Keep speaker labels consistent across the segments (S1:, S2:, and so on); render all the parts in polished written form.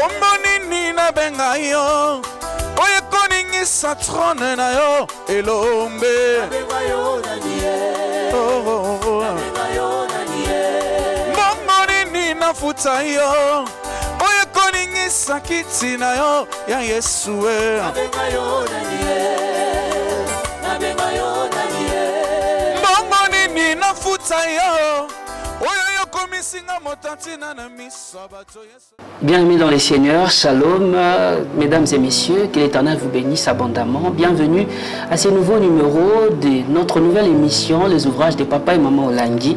S1: Omonini na bengayo, oye koningi satrone na yo, elombe. Omonini na futa yo, oye koningi sakiti na yo, ya Yesue. Omonini na futa yo.
S2: Bienvenue dans les Seigneurs, Shalom, mesdames et messieurs, que l'Éternel vous bénisse abondamment. Bienvenue à ce nouveau numéro de notre nouvelle émission, les ouvrages de Papa et Maman Olangi.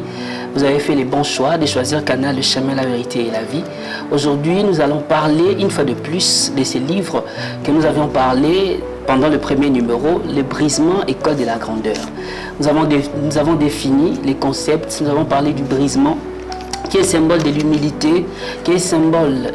S2: Vous avez fait les bons choix de choisir Canal, le chemin, la vérité et la vie. Aujourd'hui, nous allons parler une fois de plus de ces livres que nous avions parlé pendant le premier numéro, le brisement, école de la grandeur. Nous avons défini les concepts, nous avons parlé du brisement, qui est symbole de l'humilité, qui est symbole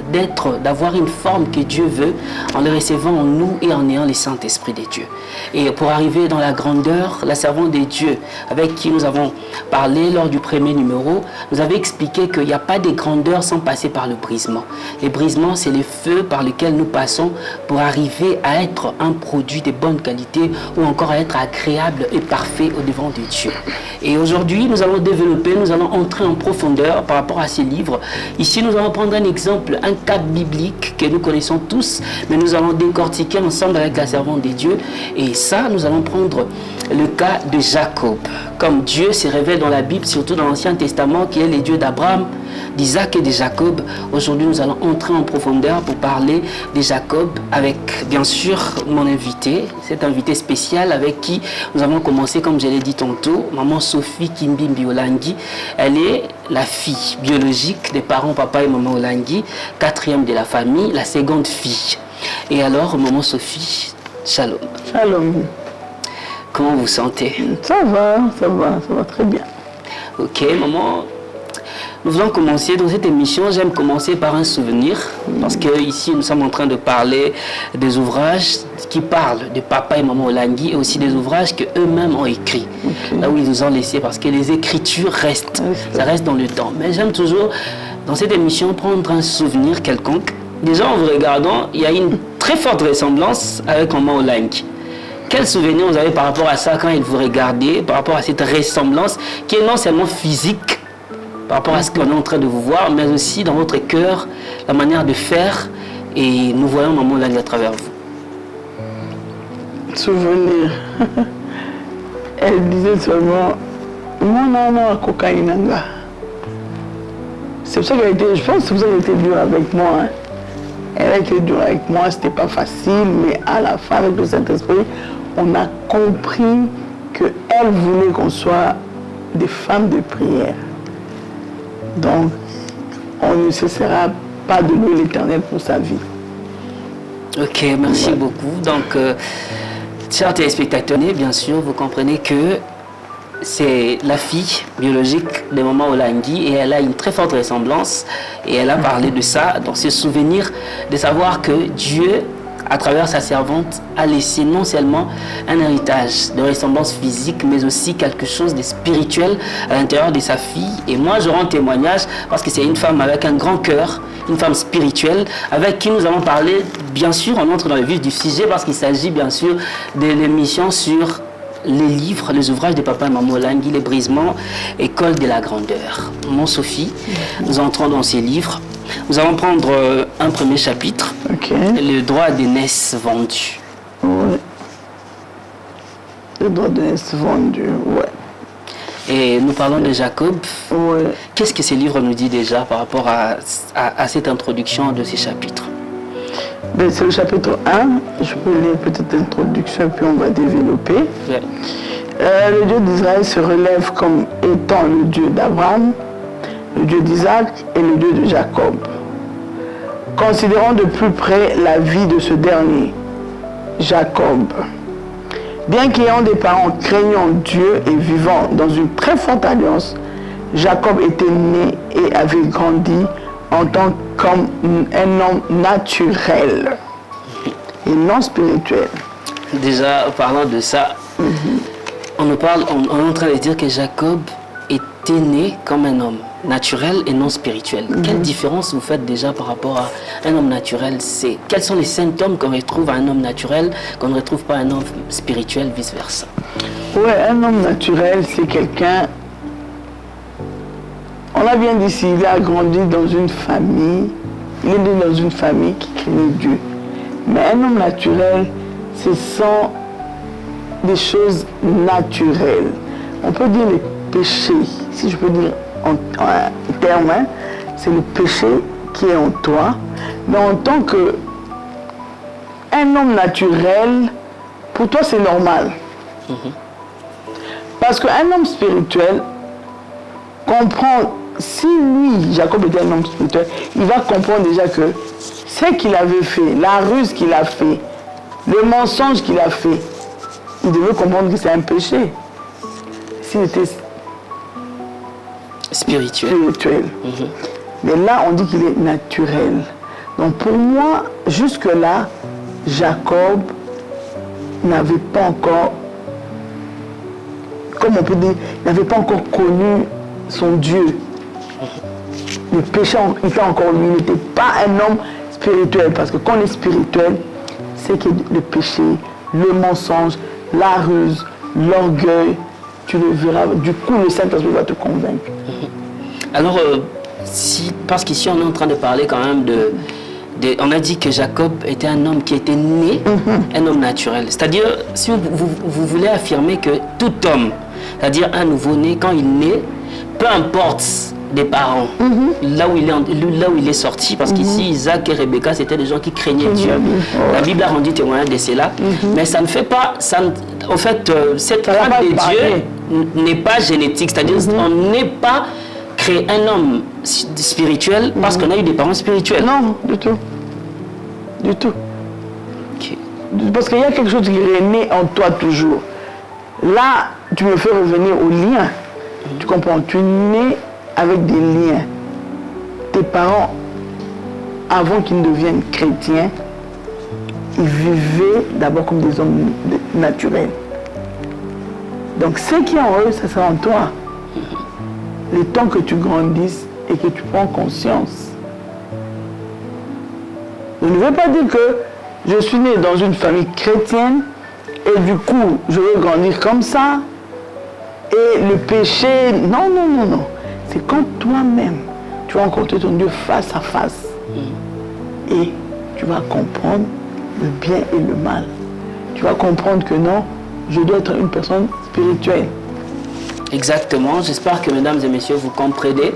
S2: d'avoir une forme que Dieu veut en le recevant en nous et en ayant le Saint-Esprit de Dieu. Et pour arriver dans la grandeur, la servante de Dieu, avec qui nous avons parlé lors du premier numéro, nous avait expliqué qu'il n'y a pas de grandeur sans passer par le brisement. Le brisement, c'est le feu par lequel nous passons pour arriver à être un produit de bonne qualité ou encore à être agréable et parfait au devant de Dieu. Et aujourd'hui, nous allons développer, nous allons entrer en profondeur par rapport à ces livres. Ici, nous allons prendre un exemple, un cas biblique que nous connaissons tous, mais nous allons décortiquer ensemble avec la servante de Dieu. Et ça, nous allons prendre le cas de Jacob. Comme Dieu se révèle dans la Bible, surtout dans l'Ancien Testament, qui est le Dieu d'Abraham, d'Isaac et de Jacob. Aujourd'hui, nous allons entrer en profondeur pour parler de Jacob avec, bien sûr, mon invité, cet invité spécial avec qui nous avons commencé, comme je l'ai dit tantôt, maman Sophie Kimbimbi Olangi. Elle est la fille biologique des parents papa et maman Olangi, quatrième de la famille, la seconde fille. Et alors, maman Sophie, shalom.
S3: Shalom.
S2: Comment vous sentez?
S3: Ça va très bien.
S2: Ok, maman. Nous voulons commencer dans cette émission. J'aime commencer par un souvenir, parce que ici nous sommes en train de parler des ouvrages qui parlent de papa et maman Olangi et aussi des ouvrages qu'eux-mêmes ont écrits, là où ils nous ont laissés, parce que les écritures restent, ça reste dans le temps. Mais j'aime toujours, dans cette émission, prendre un souvenir quelconque. Déjà en vous regardant, il y a une très forte ressemblance avec maman Olangi. Quel souvenir vous avez par rapport à ça quand il vous regardait, par rapport à cette ressemblance qui est non seulement physique, par rapport à ce qu'on est en train de vous voir, mais aussi dans votre cœur, la manière de faire, et nous voyons maman Olangi à travers vous.
S3: Souvenir. Elle disait seulement mon nom à cocaïnanga. C'est pour ça qu'elle était, je pense que c'est pour ça qu'elle était dure avec moi. Hein. Elle a été dure avec moi, c'était pas facile, mais à la fin, avec le Saint-Esprit, on a compris qu'elle voulait qu'on soit des femmes de prière. Donc, on ne cessera pas de louer l'Éternel pour sa vie.
S2: Ok, merci beaucoup. Donc, chers téléspectateurs, bien sûr, vous comprenez que c'est la fille biologique de maman Olangi et elle a une très forte ressemblance et elle a parlé de ça dans ses souvenirs, de savoir que Dieu, à travers sa servante, a laissé non seulement un héritage de ressemblance physique, mais aussi quelque chose de spirituel à l'intérieur de sa fille. Et moi, je rends témoignage parce que c'est une femme avec un grand cœur, une femme spirituelle, avec qui nous allons parler, bien sûr, on entre dans le vif du sujet parce qu'il s'agit bien sûr de l'émission sur les livres, les ouvrages de papa et maman Olangi, les brisements, école de la grandeur. Mon Sophie, nous entrons dans ces livres. Nous allons prendre un premier chapitre, le droit d'aînesse vendu.
S3: Oui. Le droit d'aînesse vendu, ouais.
S2: Et nous parlons de Jacob.
S3: Ouais.
S2: Qu'est-ce que ces livres nous disent déjà par rapport à cette introduction de ces chapitres?
S3: Ben, c'est le chapitre 1. Je peux lire une petite introduction et puis on va développer.
S2: Ouais.
S3: Le Dieu d'Israël se relève comme étant le Dieu d'Abraham, le Dieu d'Isaac et le Dieu de Jacob. Considérons de plus près la vie de ce dernier, Jacob. Bien qu'ayant des parents craignant Dieu et vivant dans une très forte alliance, Jacob était né et avait grandi en tant qu'un homme naturel et non spirituel.
S2: Déjà, parlant de ça, on est en train de dire que Jacob tu es né comme un homme naturel et non spirituel. Quelle différence vous faites déjà par rapport à un homme naturel? Quels sont les symptômes qu'on retrouve à un homme naturel qu'on ne retrouve pas à un homme spirituel, vice-versa?
S3: Oui, un homme naturel, c'est quelqu'un... On a bien dit s'il a grandi dans une famille, il est né dans une famille qui craignait Dieu. Mais un homme naturel, ce sont des choses naturelles. On peut dire les péchés, si je peux dire en termes, hein, c'est le péché qui est en toi. Mais en tant que un homme naturel, pour toi c'est normal. Parce qu'un homme spirituel comprend, si lui, Jacob était un homme spirituel, il va comprendre déjà que ce qu'il avait fait, la ruse qu'il a fait, le mensonge qu'il a fait, il devait comprendre que c'est un péché. S'il était spirituel. Mais là, on dit qu'il est naturel. Donc pour moi, jusque-là, Jacob n'avait pas encore, comme on peut dire, n'avait pas encore connu son Dieu. Le péché était encore lui, il n'était pas un homme spirituel. Parce que quand on est spirituel, c'est que le péché, le mensonge, la ruse, l'orgueil, tu le verras. Du coup, le Saint-Esprit va te convaincre.
S2: Alors, parce qu'ici, on est en train de parler quand même on a dit que Jacob était un homme qui était né, un homme naturel. C'est-à-dire, si vous voulez affirmer que tout homme, c'est-à-dire un nouveau-né, quand il naît, peu importe des parents, là où il est sorti, parce qu'ici, Isaac et Rebecca, c'était des gens qui craignaient Dieu. La Bible a rendu témoignage de cela, mais ça ne fait pas, en fait, cette crainte de Dieu n'est pas génétique, c'est-à-dire on n'est pas créé un homme spirituel parce qu'on a eu des parents spirituels.
S3: Non, du tout. Du tout. Okay. Parce qu'il y a quelque chose qui est né en toi toujours. Là, tu me fais revenir au lien. Tu comprends? Tu es né avec des liens. Tes parents, avant qu'ils ne deviennent chrétiens, ils vivaient d'abord comme des hommes naturels. Donc ce qui est en eux, ça sera en toi. Le temps que tu grandisses et que tu prends conscience. Je ne veux pas dire que je suis né dans une famille chrétienne et du coup, je veux grandir comme ça. Et le péché, non, non, non, non. C'est quand toi-même, tu vas rencontrer ton Dieu face à face. Et tu vas comprendre le bien et le mal. Tu vas comprendre que non, je dois être une personne spirituelle.
S2: Exactement. J'espère que, mesdames et messieurs, vous comprenez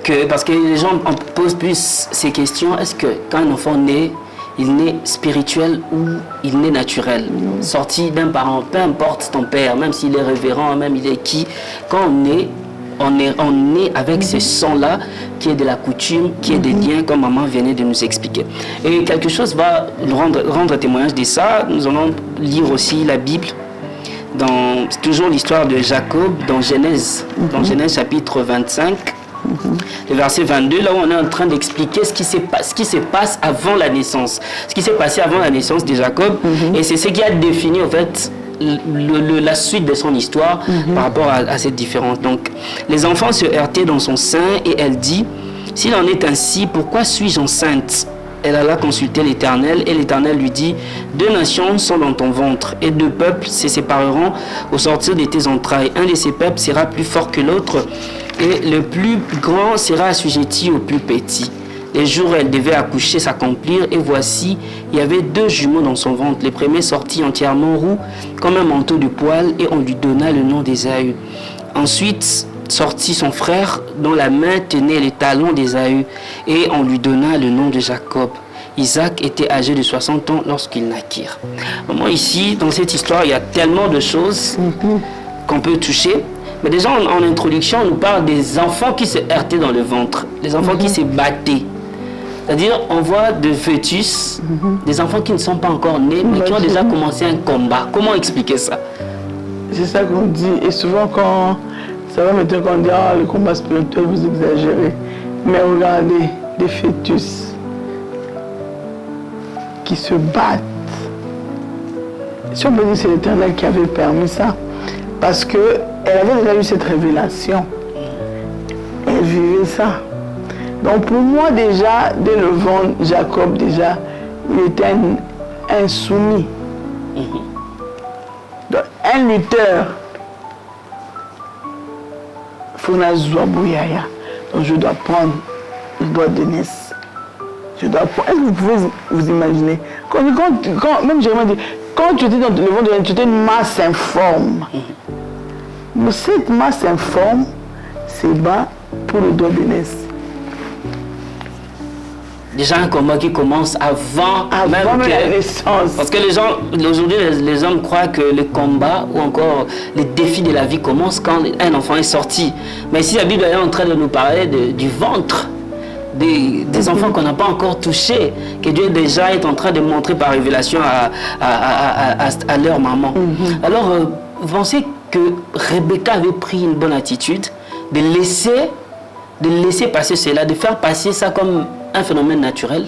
S2: que, parce que les gens posent plus ces questions, est-ce que quand un enfant naît, il naît spirituel ou il naît naturel, sorti d'un parent, peu importe ton père, même s'il est révérend, même il est qui, quand on est avec ce sang-là qui est de la coutume, qui est des liens, comme maman venait de nous expliquer. Et quelque chose va rendre témoignage de ça. Nous allons lire aussi la Bible, dans toujours l'histoire de Jacob, dans Genèse chapitre 25. Le verset 22, là où on est en train d'expliquer ce qui se passe avant la naissance. Ce qui s'est passé avant la naissance de Jacob. Et c'est ce qui a défini en fait la suite de son histoire par rapport à cette différence. Donc, les enfants se heurtaient dans son sein et elle dit, s'il en est ainsi, pourquoi suis-je enceinte? Elle alla consulter l'Éternel et l'Éternel lui dit, 2 nations sont dans ton ventre et 2 peuples se sépareront au sortir de tes entrailles. Un de ces peuples sera plus fort que l'autre et le plus grand sera assujetti au plus petit. Les jours où elle devait accoucher s'accomplirent et voici, il y avait 2 jumeaux dans son ventre. Le premier sortit entièrement roux comme un manteau de poil et on lui donna le nom d'Ésaü. Ensuite sortit son frère dont la main tenait les talons d'Ésaü et on lui donna le nom de Jacob. Isaac était âgé de 60 ans lorsqu'ils naquirent. Moi ici, dans cette histoire, il y a tellement de choses qu'on peut toucher. Mais déjà en introduction, on nous parle des enfants qui se heurtaient dans le ventre, des enfants qui se battaient. C'est-à-dire, on voit de fœtus, des enfants qui ne sont pas encore nés, mais qui ont déjà commencé un combat. Comment expliquer ça?
S3: C'est ça qu'on dit. Et souvent, quand ça va maintenant qu'on dit, ah, le combat spirituel, vous exagérez. Mais regardez, des fœtus qui se battent. Si on peut dire que c'est l'Éternel qui avait permis ça, parce qu'elle avait déjà eu cette révélation Elle vivait ça. Donc pour moi déjà, dès le ventre, Jacob déjà, il était un insoumis. Donc, un lutteur. Fonazwa Bouyaya. Donc je dois prendre, je dois donner. Je dois prendre. Est-ce que vous pouvez vous imaginer? Même Jérémie dit, quand tu étais dans le ventre, tu étais une masse informe. Mais cette masse informe, c'est bas pour le doigt d'aînesse.
S2: Déjà un combat qui commence avant même
S3: la naissance.
S2: Parce que les gens, aujourd'hui, les hommes croient que le combat ou encore les défis de la vie commencent quand un enfant est sorti. Mais ici, la Bible est en train de nous parler du ventre, des enfants qu'on n'a pas encore touchés, que Dieu déjà est en train de montrer par révélation à leur maman. Alors, vous pensez que Rebecca avait pris une bonne attitude de laisser passer cela, de faire passer ça comme un phénomène naturel?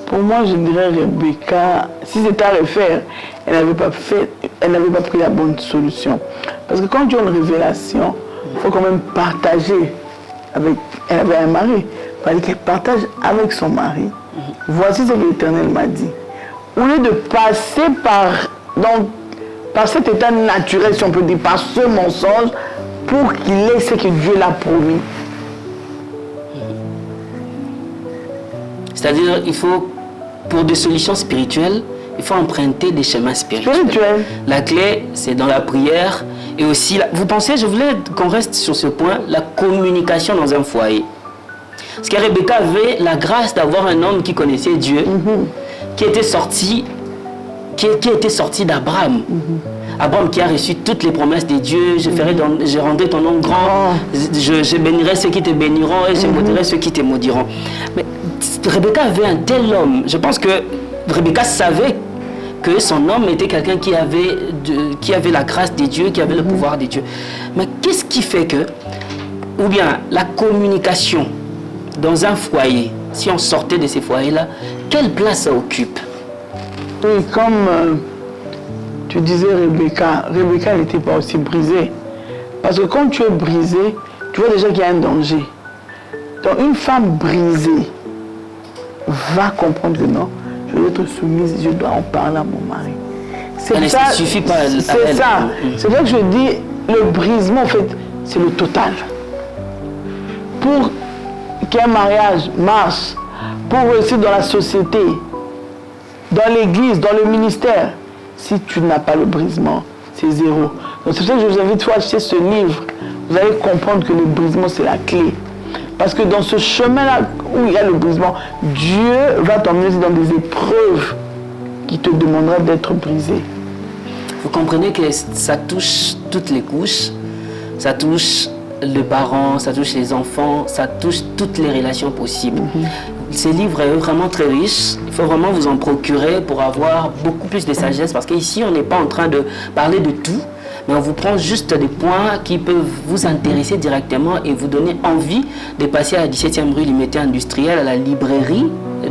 S3: Pour moi, je dirais Rebecca, si c'était à refaire, elle n'avait pas pris la bonne solution. Parce que quand tu as une révélation, il faut quand même partager avec... Elle avait un mari, il fallait qu'elle partage avec son mari. Voici ce que l'Éternel m'a dit. Au lieu de passer par cet état naturel, si on peut dire, par ce mensonge, pour qu'il ait ce que Dieu l'a promis.
S2: C'est-à-dire, il faut, pour des solutions spirituelles, il faut emprunter des chemins spirituels. La clé, c'est dans la prière et aussi, vous pensez, je voulais qu'on reste sur ce point, la communication dans un foyer. Parce que Rebecca avait la grâce d'avoir un homme qui connaissait Dieu, qui était sorti d'Abraham. Abraham qui a reçu toutes les promesses de Dieu, je rendrai ton nom grand, je bénirai ceux qui te béniront et je maudirai ceux qui te maudiront. Mais Rebecca avait un tel homme. Je pense que Rebecca savait que son homme était quelqu'un qui avait la grâce de Dieu, qui avait le pouvoir de Dieu. Mais qu'est-ce qui fait que, ou bien la communication dans un foyer, si on sortait de ces foyers-là, quelle place ça occupe?
S3: Oui, comme tu disais Rebecca n'était pas aussi brisée. Parce que quand tu es brisé, tu vois déjà qu'il y a un danger. Donc une femme brisée va comprendre que non, je dois être soumise, je dois en parler à mon mari.
S2: Ça ne suffit pas à elle.
S3: C'est ça. C'est vrai que je dis, le brisement, en fait, c'est le total. Pour qu'un mariage marche, pour réussir dans la société, dans l'église, dans le ministère, si tu n'as pas le brisement, c'est zéro. Donc c'est pour ça que je vous invite à acheter ce livre. Vous allez comprendre que le brisement, c'est la clé. Parce que dans ce chemin-là où il y a le brisement, Dieu va t'emmener dans des épreuves qui te demanderont d'être brisé.
S2: Vous comprenez que ça touche toutes les couches, ça touche les parents, ça touche les enfants, ça touche toutes les relations possibles. Ce livre est vraiment très riche, il faut vraiment vous en procurer pour avoir beaucoup plus de sagesse parce qu'ici on n'est pas en train de parler de tout, mais on vous prend juste des points qui peuvent vous intéresser directement et vous donner envie de passer à la 17e rue Limité Industrielle, à la librairie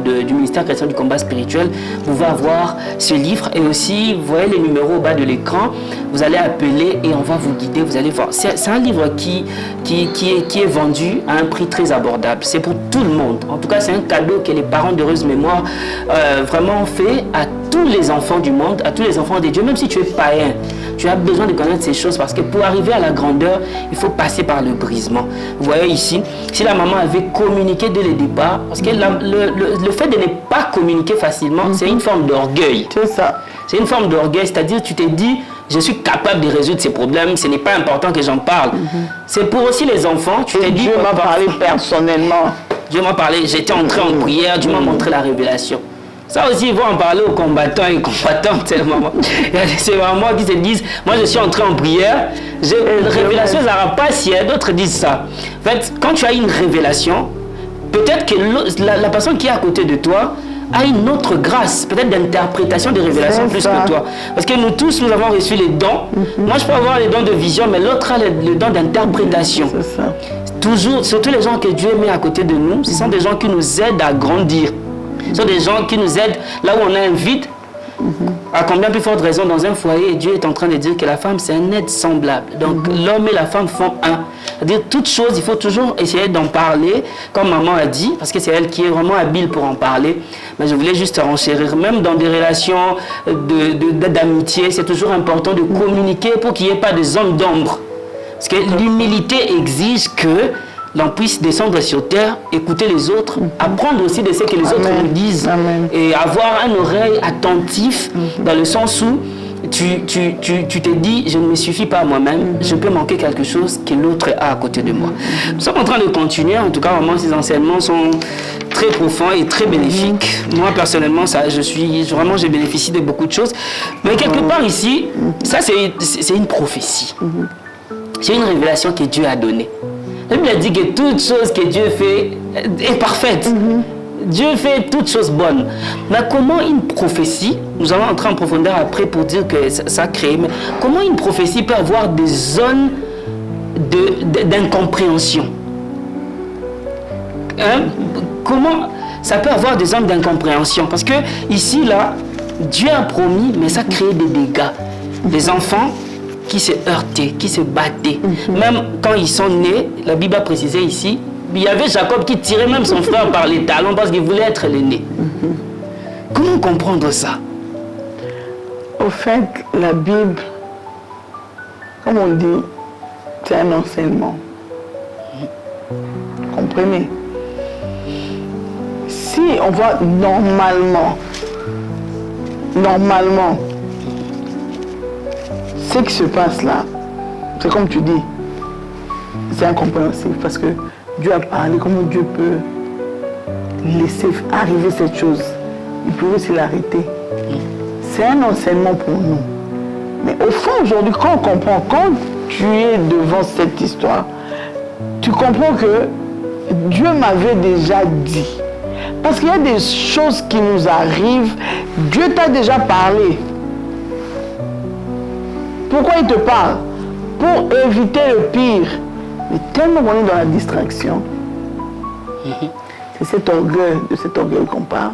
S2: du ministère chrétien du combat spirituel. Vous pouvez avoir ce livre et aussi, vous voyez les numéros au bas de l'écran, vous allez appeler et on va vous guider, vous allez voir. C'est un livre qui est vendu à un prix très abordable. C'est pour tout le monde. En tout cas, c'est un cadeau que les parents d'Heureuse Mémoire vraiment fait à tous les enfants du monde, à tous les enfants de Dieu, même si tu es païen. Tu as besoin de connaître ces choses parce que pour arriver à la grandeur, il faut passer par le brisement. Vous voyez ici, si la maman avait communiqué dès le départ, parce que le fait de ne pas communiquer facilement, c'est une forme d'orgueil.
S3: C'est ça.
S2: C'est une forme d'orgueil, c'est-à-dire tu te dis, je suis capable de résoudre ces problèmes, ce n'est pas important que j'en parle. C'est pour aussi les enfants, tu te dis...
S3: Dieu m'a parlé personnellement.
S2: Dieu m'a parlé, j'étais entré en prière, Dieu m'a montré la révélation. Ça aussi, il faut en parler aux combattants et combattantes. Il y a ces mamans qui se disent, moi je suis entré en prière, révélation, ça n'aura pas si d'autres disent ça. En fait, quand tu as une révélation, peut-être que la personne qui est à côté de toi a une autre grâce, peut-être d'interprétation de révélation plus que toi. Parce que nous tous, nous avons reçu les dons. Moi, je peux avoir les dons de vision, mais l'autre a le don d'interprétation.
S3: C'est ça.
S2: Toujours, surtout les gens que Dieu met à côté de nous, ce sont des gens qui nous aident à grandir. Ce sont des gens qui nous aident là où on a un vide. À combien plus forte raison, dans un foyer, Dieu est en train de dire que la femme, c'est un être semblable. Donc, l'homme et la femme font un. C'est-à-dire, toute chose, il faut toujours essayer d'en parler, comme maman a dit, parce que c'est elle qui est vraiment habile pour en parler. Mais je voulais juste renchérir. Même dans des relations d'amitié, c'est toujours important de communiquer pour qu'il n'y ait pas de zone d'ombre. Parce que l'humilité exige que l'on puisse descendre sur terre, écouter les autres, apprendre aussi de ce que les autres nous disent.
S3: Amen.
S2: Et avoir une oreille attentive dans le sens où tu te dis, je ne me suffis pas à moi-même, je peux manquer quelque chose que l'autre a à côté de moi. Nous sommes en train de continuer, en tout cas, vraiment, ces enseignements sont très profonds et très bénéfiques. Moi, personnellement, j'ai bénéficié de beaucoup de choses. Mais quelque part ici, ça, c'est une prophétie. C'est une révélation que Dieu a donnée. La Bible a dit que toute chose que Dieu fait est parfaite. Dieu fait toutes choses bonnes. Mais comment une prophétie, nous allons entrer en profondeur après pour dire que ça crée, mais comment une prophétie peut avoir des zones d'incompréhension? Comment ça peut avoir des zones d'incompréhension? Parce que ici, là, Dieu a promis, mais ça crée des dégâts. Des enfants qui se heurtaient, qui se battaient. Même quand ils sont nés, la Bible a précisé ici, il y avait Jacob qui tirait même son frère par les talons parce qu'il voulait être l'aîné. Comment comprendre ça?
S3: Au fait, la Bible, comme on dit, c'est un enseignement. Comprenez? Si on voit normalement, ce qui se passe là, c'est comme tu dis, c'est incompréhensible parce que Dieu a parlé, comment Dieu peut laisser arriver cette chose. Il peut aussi l'arrêter. C'est un enseignement pour nous. Mais au fond, aujourd'hui, quand on comprend, quand tu es devant cette histoire, tu comprends que Dieu m'avait déjà dit. Parce qu'il y a des choses qui nous arrivent, Dieu t'a déjà parlé. Pourquoi il te parle? Pour éviter le pire. Mais tellement on est dans la distraction. C'est de cet orgueil qu'on parle.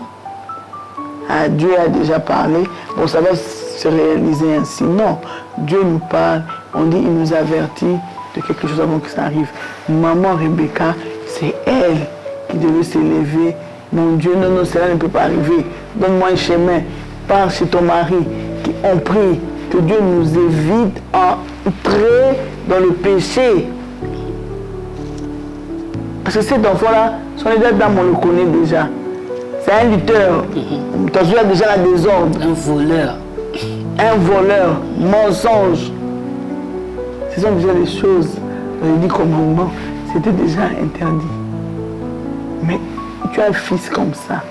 S3: Ah, Dieu a déjà parlé. Bon, ça va se réaliser ainsi. Non, Dieu nous parle. On dit, il nous avertit de quelque chose avant que ça arrive. Maman Rebecca, c'est elle qui devait s'élever. Mon Dieu, non, cela ne peut pas arriver. Donne-moi un chemin. Pars chez ton mari. On prie que Dieu nous évite d'entrer dans le péché. Parce que cet enfant-là, son état d'âme, on le connaît déjà. C'est un lutteur. Il a déjà la désordre.
S2: Un voleur.
S3: Un voleur. Mensonge. Ce sont déjà des choses. Dans les 10 commandements, c'était déjà interdit. Mais tu as un fils comme ça.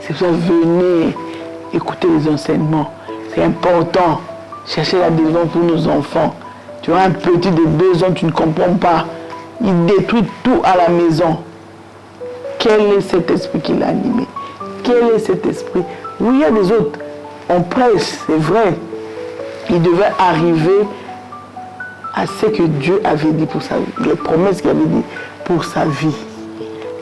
S3: C'est pour ça, venez écouter les enseignements. C'est important. Chercher la délivrance pour nos enfants. Tu as un petit de 2 ans, tu ne comprends pas. Il détruit tout à la maison. Quel est cet esprit qui l'a animé? Quel est cet esprit? Oui, il y a des autres. On prêche, c'est vrai. Il devait arriver à ce que Dieu avait dit pour sa vie, les promesses qu'il avait dit pour sa vie.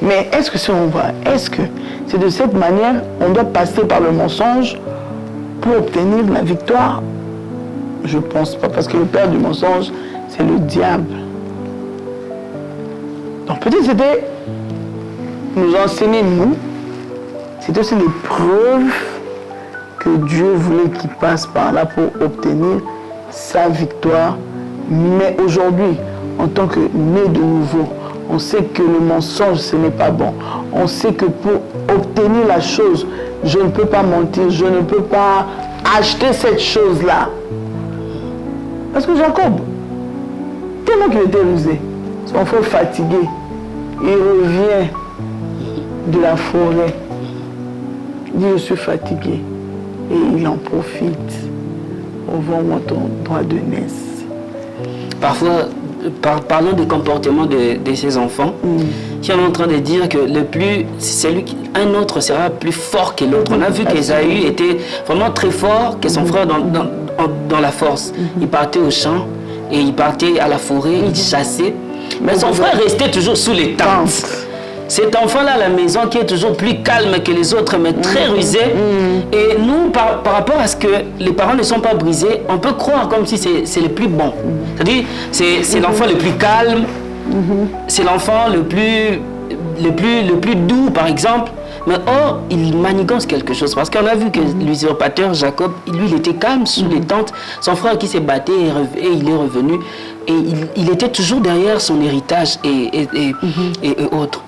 S3: Mais est-ce que si on voit, est-ce que c'est de cette manière on doit passer par le mensonge pour obtenir la victoire? Je ne pense pas, parce que le père du mensonge, c'est le diable. Donc peut-être c'était nous enseigner, nous, c'est aussi l'épreuve que Dieu voulait qu'il passe par là pour obtenir sa victoire. Mais aujourd'hui, en tant que né de nouveau, on sait que le mensonge, ce n'est pas bon. On sait que pour obtenir la chose, je ne peux pas mentir, je ne peux pas acheter cette chose-là. Parce que Jacob, tellement qu'il était rusé, son frère fatigué, il revient de la forêt. Il dit, je suis fatigué. Et il en profite. Envoie-moi ton droit de naissance.
S2: Parfois, parlons des comportements de ces enfants. Qui est en train de dire que un autre sera plus fort que l'autre. On a vu qu'Ésaü était vraiment très fort, que son frère dans la force. Il partait au champ et il partait à la forêt, il chassait. Mais son frère restait toujours sous les tentes. cet enfant-là à la maison qui est toujours plus calme que les autres, mais très rusé. Et nous, par rapport à ce que les parents ne sont pas brisés, on peut croire comme si c'est le plus bon. C'est-à-dire, c'est l'enfant le plus calme, c'est l'enfant le plus doux, par exemple. Mais or, il manigance quelque chose. Parce qu'on a vu que l'usurpateur Jacob, lui, il était calme sous les tentes. Son frère qui s'est battu et il est revenu. Et il était toujours derrière son héritage et autres.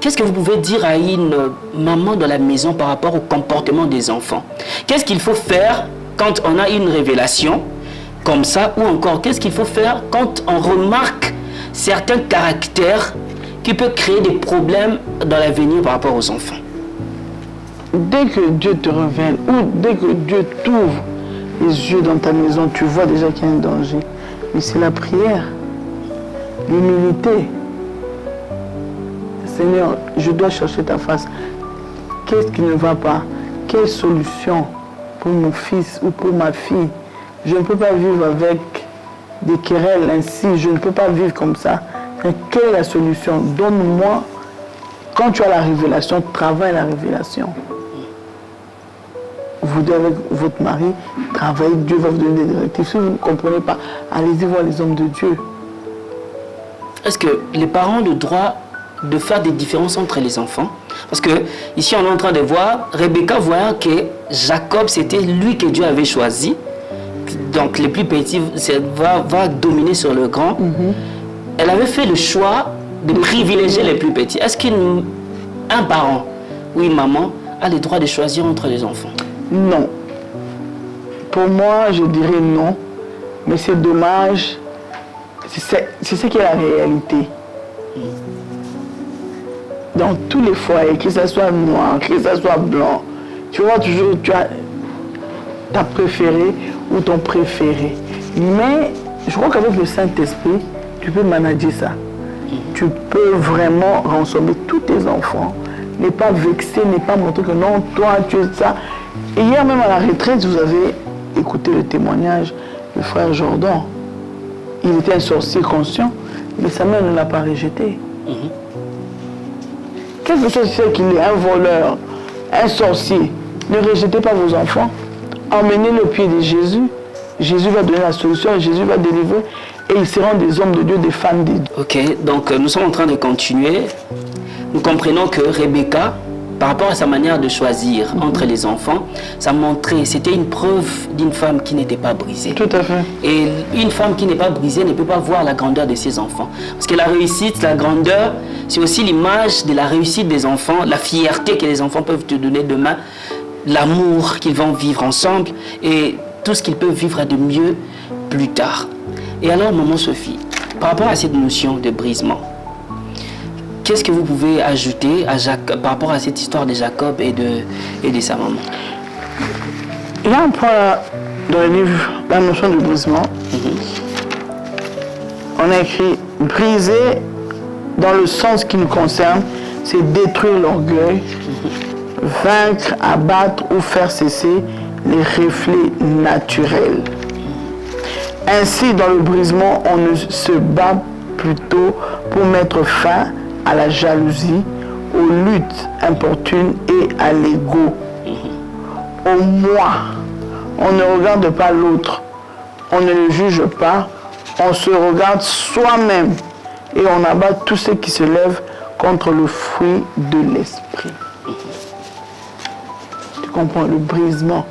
S2: Qu'est-ce que vous pouvez dire à une maman de la maison par rapport au comportement des enfants? Qu'est-ce qu'il faut faire quand on a une révélation comme ça? Ou encore, qu'est-ce qu'il faut faire quand on remarque certains caractères qui peuvent créer des problèmes dans l'avenir par rapport aux enfants?
S3: Dès que Dieu te révèle ou dès que Dieu t'ouvre les yeux dans ta maison, tu vois déjà qu'il y a un danger. Mais c'est la prière, l'humilité. Seigneur, je dois chercher ta face. Qu'est-ce qui ne va pas? Quelle solution pour mon fils ou pour ma fille? Je ne peux pas vivre avec des querelles ainsi. Je ne peux pas vivre comme ça. Quelle est la solution? Donne-moi. Quand tu as la révélation, travaille la révélation. Vous devez avec votre mari travailler. Dieu va vous donner des directives. Si vous ne comprenez pas, allez-y voir les hommes de Dieu.
S2: Est-ce que les parents ont le droit de faire des différences entre les enfants? Parce que ici on est en train de voir Rebecca voyant que Jacob c'était lui que Dieu avait choisi, donc les plus petits va dominer sur le grand. Elle avait fait le choix de privilégier les plus petits. Est-ce qu'un parent ou une maman a le droit de choisir entre les enfants?
S3: Non. Pour moi, je dirais non, mais c'est dommage. C'est ce qui est la réalité. Dans tous les foyers, que ce soit noir, que ce soit blanc, tu vois toujours, tu as ta préférée ou ton préféré. Mais je crois qu'avec le Saint-Esprit, tu peux manager ça. Tu peux vraiment rassembler tous tes enfants, ne pas vexer, ne pas montrer que non, toi, tu es ça. Et hier même à la retraite, vous avez écouté le témoignage du frère Jordan. Il était un sorcier conscient, mais sa mère ne l'a pas rejeté. Quel que soit ce qu'il est, un voleur, un sorcier, ne rejetez pas vos enfants. Emmenez-les au pied de Jésus. Jésus va donner la solution, Jésus va délivrer et ils seront des hommes de Dieu, des femmes de Dieu.
S2: Ok, donc nous sommes en train de continuer. Nous comprenons que Rebecca, par rapport à sa manière de choisir entre les enfants, ça montrait, c'était une preuve d'une femme qui n'était pas brisée.
S3: Tout à fait.
S2: Et une femme qui n'est pas brisée ne peut pas voir la grandeur de ses enfants. Parce que la réussite, la grandeur, c'est aussi l'image de la réussite des enfants, la fierté que les enfants peuvent te donner demain, l'amour qu'ils vont vivre ensemble et tout ce qu'ils peuvent vivre de mieux plus tard. Et alors, maman Sophie, par rapport à cette notion de brisement, qu'est-ce que vous pouvez ajouter par rapport à cette histoire de Jacob et de sa maman?
S3: Il y a un point dans le livre, la notion de brisement. On a écrit « briser » dans le sens qui nous concerne, c'est détruire l'orgueil, vaincre, abattre ou faire cesser les reflets naturels. Ainsi, dans le brisement, on se bat plutôt pour mettre fin à la jalousie, aux luttes importunes et à l'ego. Au moi, on ne regarde pas l'autre, on ne le juge pas, on se regarde soi-même et on abat tout ce qui se lève contre le fruit de l'esprit. Tu comprends, le brisement.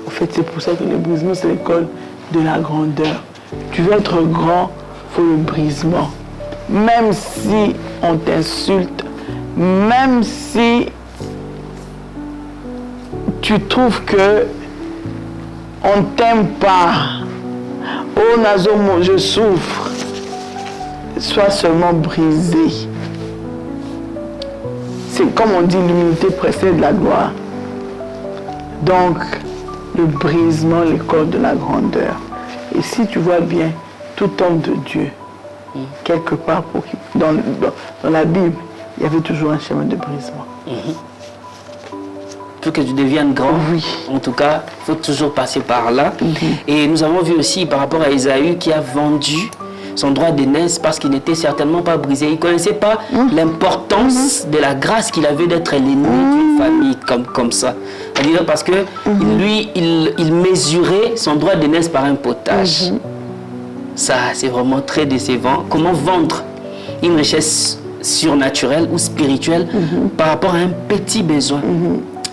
S3: En fait, c'est pour ça que le brisement, c'est l'école de la grandeur. Tu veux être grand, il faut le brisement. Même si on t'insulte, même si tu trouves que on ne t'aime pas, oh Nazomo, je souffre, sois seulement brisé. C'est comme on dit, l'humilité précède la gloire. Donc, le brisement, l'école de la grandeur. Et si tu vois bien, tout homme de Dieu, quelque part, dans la Bible, il y avait toujours un chemin de brisement.
S2: Pour que tu deviennes grand,
S3: oui.
S2: En tout cas, il faut toujours passer par là. Et nous avons vu aussi par rapport à Ésaü qui a vendu son droit d'aînesse parce qu'il n'était certainement pas brisé. Il ne connaissait pas l'importance de la grâce qu'il avait d'être l'aîné d'une famille comme ça. C'est-à-dire parce que lui, il mesurait son droit d'aînesse par un potage. Ça, c'est vraiment très décevant. Comment vendre une richesse surnaturelle ou spirituelle par rapport à un petit besoin?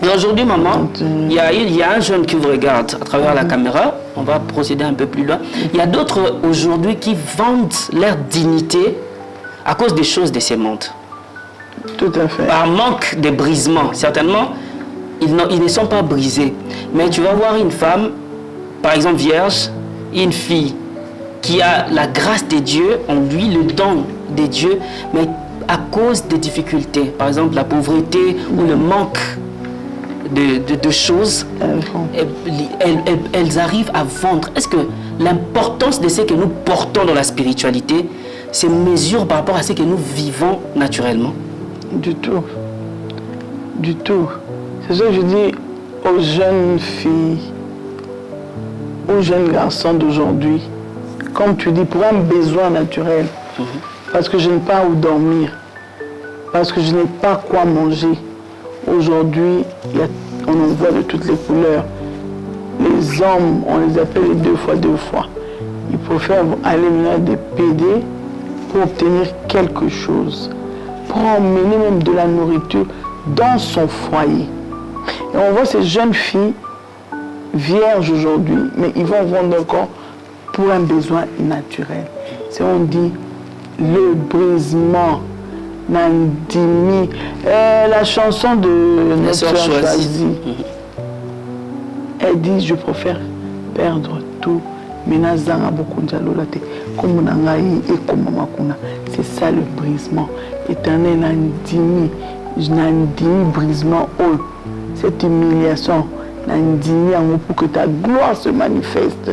S2: Et aujourd'hui, maman, il y a un jeune qui vous regarde à travers la caméra. On va procéder un peu plus loin. Il y a d'autres aujourd'hui qui vendent leur dignité à cause des choses de ces mondes.
S3: Tout à fait.
S2: Par manque de brisement. Certainement, ils ne sont pas brisés. Mais tu vas voir une femme, par exemple vierge, une fille qui a la grâce de Dieu en lui, le don de Dieu, mais à cause des difficultés, par exemple la pauvreté ou le manque de choses, elles arrivent à vendre. Est-ce que l'importance de ce que nous portons dans la spiritualité se mesure par rapport à ce que nous vivons naturellement?
S3: Du tout. Du tout. C'est ça que je dis aux jeunes filles, aux jeunes garçons d'aujourd'hui, comme tu dis, pour un besoin naturel, parce que je n'ai pas où dormir, parce que je n'ai pas quoi manger. Aujourd'hui, on en voit de toutes les couleurs. Les hommes, on les appelle les 2 fois. Ils préfèrent aller mener des PD pour obtenir quelque chose, pour emmener même de la nourriture dans son foyer. Et on voit ces jeunes filles vierges aujourd'hui, mais ils vont vendre encore pour un besoin naturel. C'est on dit le brisement. Nandimi, la chanson de notre soeur choisie. Elle dit, je préfère perdre tout, mais nazanga beaucoup d'alolate, comme nangai et comme makuna. C'est ça le brisement. Éternel nandimi brisement, oh, cette humiliation, nandimi pour que ta gloire se manifeste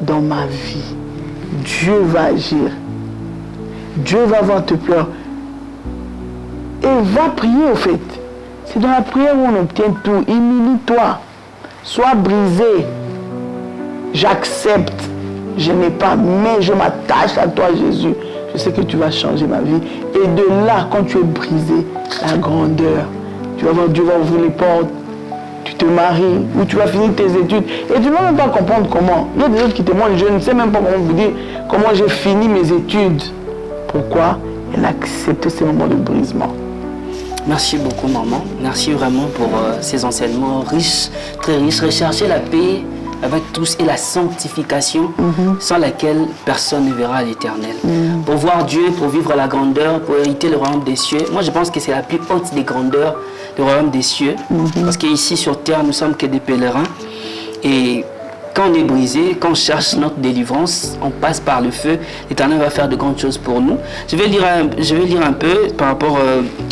S3: dans ma vie. Dieu va agir. Dieu va voir tes pleurs. Et va prier au fait. C'est dans la prière où on obtient tout. Humilie-toi. Sois brisé. J'accepte. Je n'ai pas, mais je m'attache à toi, Jésus. Je sais que tu vas changer ma vie. Et de là, quand tu es brisé, la grandeur, tu vas voir, Dieu va ouvrir les portes. Tu te maries, ou tu vas finir tes études. Et tu ne vas même pas comprendre comment. Il y a des autres qui témoignent. Je ne sais même pas comment vous dire comment j'ai fini mes études. Pourquoi? Elle a accepté ces moments de brisement.
S2: Merci beaucoup, maman. Merci vraiment pour ces enseignements riches, très riches. Rechercher la paix avec tous et la sanctification sans laquelle personne ne verra l'Éternel. Pour voir Dieu, pour vivre la grandeur, pour hériter le royaume des cieux. Moi, je pense que c'est la plus haute des grandeurs, le royaume des cieux. Parce qu'ici, sur terre, nous sommes que des pèlerins. Et quand on est brisé, quand on cherche notre délivrance, on passe par le feu. L'Éternel va faire de grandes choses pour nous. Je vais lire un peu par rapport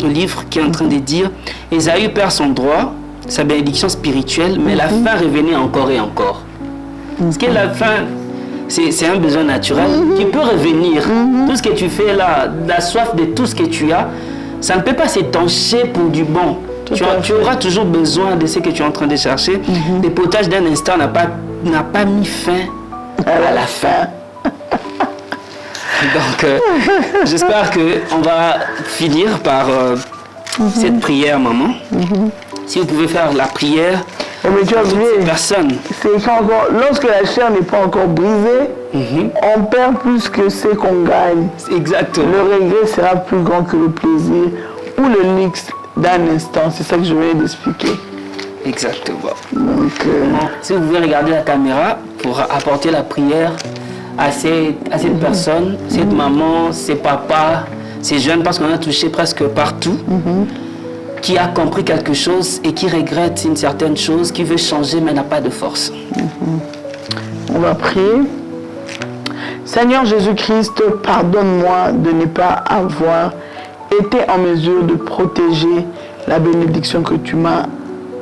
S2: au livre qui est en train de dire « Ésaü perd son droit, sa bénédiction spirituelle, mais la faim revenait encore et encore. » Parce que la faim, c'est un besoin naturel qui peut revenir. Tout ce que tu fais là, la soif de tout ce que tu as, ça ne peut pas s'étancher pour du bon. Tu auras toujours besoin de ce que tu es en train de chercher. Le potage d'un instant n'a pas mis fin à la faim. Donc, j'espère qu'on va finir par cette prière, maman. Si vous pouvez faire la prière,
S3: mais tu as oublié,
S2: personne.
S3: Lorsque la chair n'est pas encore brisée, on perd plus que ce qu'on gagne.
S2: Exactement.
S3: Le regret sera plus grand que le plaisir ou le luxe d'un instant. C'est ça que je vais expliquer.
S2: Exactement.
S3: Donc,
S2: si vous pouvez regarder la caméra pour apporter la prière à cette personne, cette maman, ces papas, ces jeunes, parce qu'on a touché presque partout, qui a compris quelque chose et qui regrette une certaine chose, qui veut changer mais n'a pas de force.
S3: On va prier. Seigneur Jésus-Christ, pardonne-moi de ne pas avoir été en mesure de protéger la bénédiction que tu m'as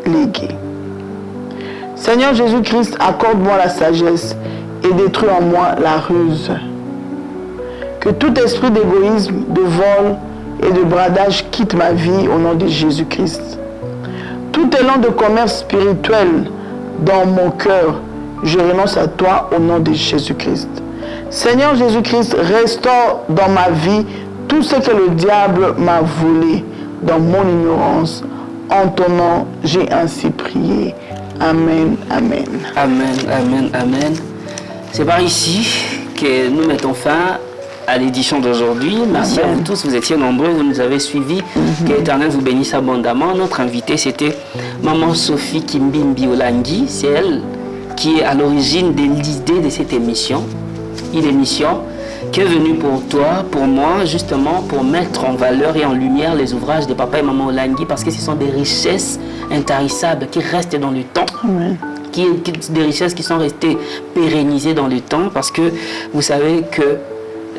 S3: léguée. Seigneur Jésus-Christ, accorde-moi la sagesse et détruis en moi la ruse. Que tout esprit d'égoïsme, de vol et de bradage quitte ma vie au nom de Jésus-Christ. Tout élan de commerce spirituel dans mon cœur, je renonce à toi au nom de Jésus-Christ. Seigneur Jésus-Christ, restaure dans ma vie tout ce que le diable m'a volé dans mon ignorance. En ton nom, j'ai ainsi prié. Amen, amen.
S2: Amen, amen, amen. C'est par ici que nous mettons fin à l'édition d'aujourd'hui. Merci à vous tous, vous étiez nombreux, vous nous avez suivis. Que l'Éternel vous bénisse abondamment. Notre invitée, c'était Maman Sophie Kimbimbi Olangi. C'est elle qui est à l'origine de l'idée de cette émission. Une émission qui est venue pour toi, pour moi, justement pour mettre en valeur et en lumière les ouvrages de Papa et Maman Olangi, parce que ce sont des richesses intarissables qui restent dans le temps.
S3: Amen.
S2: Des richesses qui sont restées pérennisées dans le temps, parce que vous savez que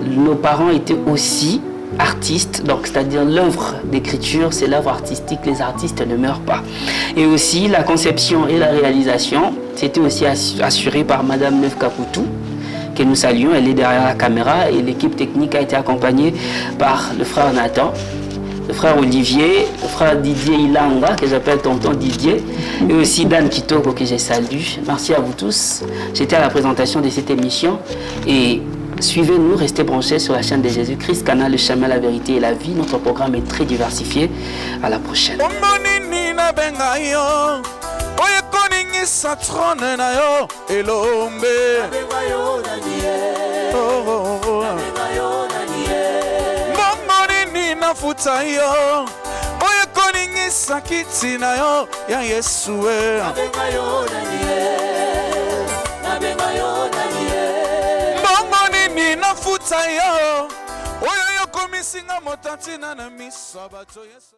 S2: nos parents étaient aussi artistes, donc c'est-à-dire l'œuvre d'écriture, c'est l'œuvre artistique, les artistes ne meurent pas. Et aussi la conception et la réalisation, c'était aussi assuré par Madame Neuve Caputou, que nous saluons, elle est derrière la caméra, et l'équipe technique a été accompagnée par le frère Nathan, le frère Olivier, le frère Didier Ilanga, que j'appelle tonton Didier, et aussi Dan Kitoko, que je salue. Merci à vous tous. J'étais à la présentation de cette émission, et suivez-nous, restez branchés sur la chaîne de Jésus-Christ, canal Le Chemin, la Vérité et la Vie. Notre programme est très diversifié. À la prochaine.
S1: Nafuta yo oye koningisa kiti na yo ya Yesu mbongo nini nafuta yo oyo yokomisinga motantina na miso bato Yesu.